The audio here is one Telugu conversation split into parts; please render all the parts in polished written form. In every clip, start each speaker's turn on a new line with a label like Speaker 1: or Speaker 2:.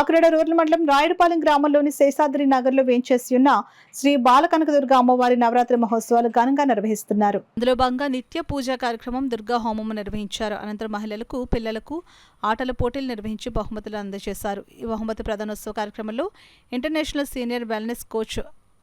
Speaker 1: కాకినాడ రూరల్ మండలం రాయుడుపాలెం గ్రామంలోని శేషాద్రి నగర్ లో వేంచేసి ఉన్న శ్రీ బాలకనకదుర్గ అమ్మవారి నవరాత్రి మహోత్సవాలు ఘనంగా నిర్వహిస్తున్నారు. అందులో భాగంగా నిత్య పూజా కార్యక్రమం, దుర్గా హోమం నిర్వహించారు. అనంతరం మహిళలకు, పిల్లలకు ఆటల పోటీలు నిర్వహించి బహుమతులు అందజేశారు. ఈ బహుమతి ప్రదానోత్సవ కార్యక్రమంలో international senior wellness coach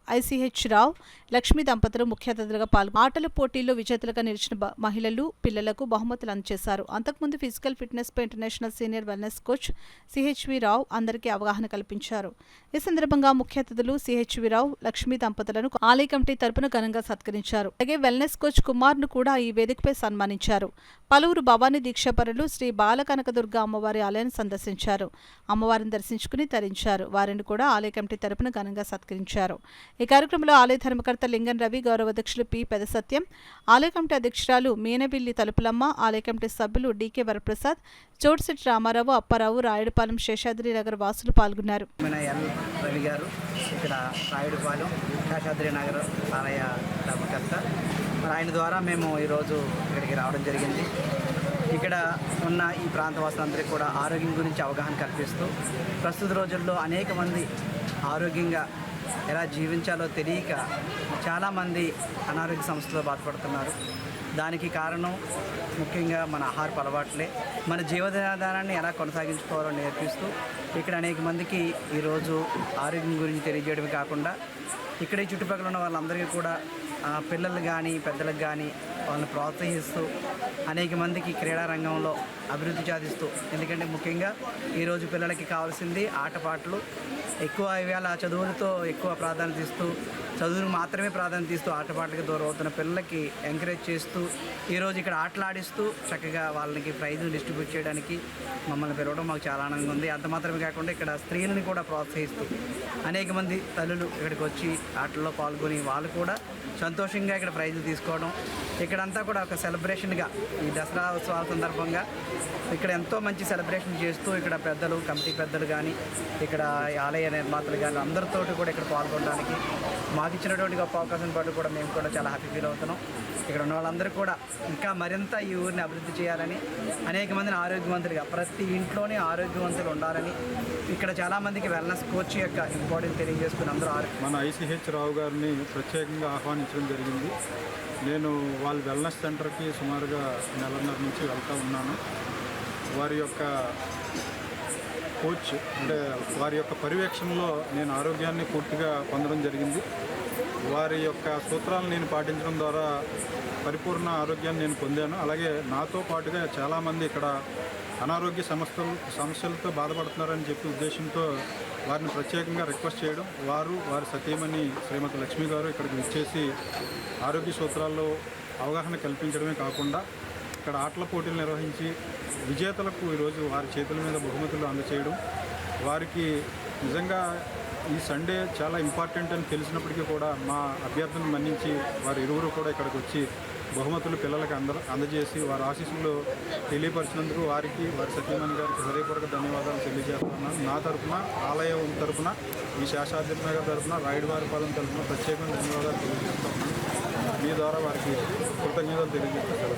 Speaker 1: ICH రావు, లక్ష్మీ దంపతులు ముఖ్య అతిథులుగా పాల్గొన్నారు. ఆటల పోటీల్లో విజేతలుగా నిలిచిన మహిళలు, పిల్లలకు బహుమతులు అందజేశారు. అంతకుముందు ఫిజికల్ ఫిట్నెస్ పై international senior wellness coach CHV Rao అందరికీ అవగాహన కల్పించారు. ఈ సందర్భంగా ముఖ్య అతిథులు CHV రావు, లక్ష్మీ దంపతులను ఆలయ కమిటీ తరపున ఘనంగా సత్కరించారు. అలాగే వెల్నెస్ కోచ్ కుమార్ ను కూడా ఈ వేదికపై సన్మానించారు. పలువురు భవానీ దీక్షాపరులు శ్రీ బాలకనకదుర్గ అమ్మవారి ఆలయాన్ని సందర్శించారు. అమ్మవారిని దర్శించుకుని తరించారు. వారిని కూడా ఆలయ కమిటీ తరపున ఘనంగా సత్కరించారు. ఈ కార్యక్రమంలో ఆలయ ధర్మకర్త లింగం రవి, గౌరవ అధ్యక్షులు P పెద సత్యం, ఆలయ కమిటీ అధ్యక్షురాలు మీనబిల్లి తలుపులమ్మ, ఆలయ కమిటీ సభ్యులు DK వరప్రసాద్, చోటిశెట్టి రామారావు, అప్పారావు, రాయుడుపాలెం శేషాద్రి నగర్ వాసులు పాల్గొన్నారు.
Speaker 2: రవి గారు ఇక్కడ రాయుడుపాలెం శేషాద్రి నగర్ ఆలయ ధర్మకర్త. ఆయన ద్వారా మేము ఈరోజు ఇక్కడికి రావడం జరిగింది. ఇక్కడ ఉన్న ఈ ప్రాంతవాసులందరికీ కూడా ఆరోగ్యం గురించి అవగాహన కల్పిస్తూ ప్రస్తుత రోజుల్లో అనేక మంది ఆరోగ్యంగా ఎలా జీవించాలో తెలియక చాలామంది అనారోగ్య సమస్యలతో బాధపడుతున్నారు. దానికి కారణం ముఖ్యంగా మన ఆహారపు అలవాట్లే. మన జీవనాధారాన్ని ఎలా కొనసాగించుకోవాలో నేర్పిస్తూ ఇక్కడ అనేక మందికి ఈరోజు ఆరోగ్యం గురించి తెలియజేయడమే కాకుండా ఇక్కడ ఈ చుట్టుపక్కల ఉన్న వాళ్ళందరికీ కూడా పిల్లలు కానీ పెద్దలకు కానీ వాళ్ళని ప్రోత్సహిస్తూ అనేక మందికి క్రీడా రంగంలో అభివృద్ధి సాధిస్తూ, ఎందుకంటే ముఖ్యంగా ఈరోజు పిల్లలకి కావాల్సింది ఆటపాటలు. ఎక్కువ ఇవాళ చదువులతో ఎక్కువ ప్రాధాన్యత ఇస్తూ, చదువుకు మాత్రమే ప్రాధాన్యత ఇస్తూ ఆటపాటలకు దూరం అవుతున్న పిల్లలకి ఎంకరేజ్ చేస్తూ ఈరోజు ఇక్కడ ఆటలాడిస్తూ చక్కగా వాళ్ళకి ప్రైజులు డిస్ట్రిబ్యూట్ చేయడానికి మమ్మల్ని పిలవడం మాకు చాలా ఆనందంగా ఉంది. అంత మాత్రమే కాకుండా ఇక్కడ స్త్రీలని కూడా ప్రోత్సహిస్తూ అనేక మంది తల్లులు ఇక్కడికి వచ్చి ఆటల్లో పాల్గొని వాళ్ళు కూడా సంతోషంగా ఇక్కడ ప్రైజులు తీసుకోవడం, ఇక్కడంతా కూడా ఒక సెలబ్రేషన్గా ఈ దసరా ఉత్సవాల సందర్భంగా ఇక్కడ ఎంతో మంచి సెలబ్రేషన్ చేస్తూ ఇక్కడ పెద్దలు, కమిటీ పెద్దలు కానీ ఇక్కడ ఆలయ నిర్మాతలు కానీ అందరితోటి కూడా ఇక్కడ పాల్గొనడానికి మాకు ఇచ్చినటువంటి గొప్ప అవకాశం పాటు కూడా మేము కూడా చాలా హ్యాపీ ఫీల్ అవుతున్నాం. ఇక్కడ ఉన్న వాళ్ళందరూ కూడా ఇంకా మరింత ఈ ఊరిని అభివృద్ధి చేయాలని, అనేక మందిని ఆరోగ్యవంతులుగా ప్రతి ఇంట్లోనే ఆరోగ్యవంతులు ఉండాలని ఇక్కడ చాలామందికి వెల్నెస్ కోచ్ యొక్క ఇంపార్టెన్స్ తెలియజేసుకుని అందరూ
Speaker 3: మన ICH రావు గారిని ప్రత్యేకంగా ఆహ్వానించడం జరిగింది. నేను వాళ్ళ వెల్నెస్ సెంటర్కి సుమారుగా నెలన్నర నుంచి వెళ్తూ ఉన్నాను. వారి యొక్క కోచ్ అంటే వారి యొక్క పర్యవేక్షణలో నేను ఆరోగ్యాన్ని పూర్తిగా పొందడం జరిగింది. వారి యొక్క సూత్రాలను నేను పాటించడం ద్వారా పరిపూర్ణ ఆరోగ్యాన్ని నేను పొందాను. అలాగే నాతో పాటుగా చాలామంది ఇక్కడ అనారోగ్య సమస్యలతో బాధపడుతున్నారని చెప్పి ఉద్దేశంతో వారిని ప్రత్యేకంగా రిక్వెస్ట్ చేయడం, వారి సతీమణి శ్రీమతి లక్ష్మి గారు ఇక్కడికి వచ్చేసి ఆరోగ్య సూత్రాల్లో అవగాహన కల్పించడమే కాకుండా ఇక్కడ ఆటల పోటీలు నిర్వహించి విజేతలకు ఈరోజు వారి చేతుల మీద బహుమతులు అందచేయడం, వారికి నిజంగా ఈ సండే చాలా ఇంపార్టెంట్ అని తెలిసినప్పటికీ కూడా మా అభ్యర్థులను మన్నించి వారి ఇరువురు కూడా ఇక్కడికి వచ్చి బహుమతులు పిల్లలకి అందజేసి వారి ఆశీస్సులు తెలియపరిచినందుకు వారికి, వారి సతీమణి గారికి హృదయపూర్వక ధన్యవాదాలు తెలియజేస్తున్నాను. నా తరఫున, ఆలయం తరఫున, ఈ శేషాద్రి నగర్ తరఫున, రాయుడువారిపాలెం తరఫున ప్రత్యేకంగా ధన్యవాదాలు తెలియజేస్తున్నాను. మీ ద్వారా వారికి కృతజ్ఞతలు తెలియజేస్తున్నాను.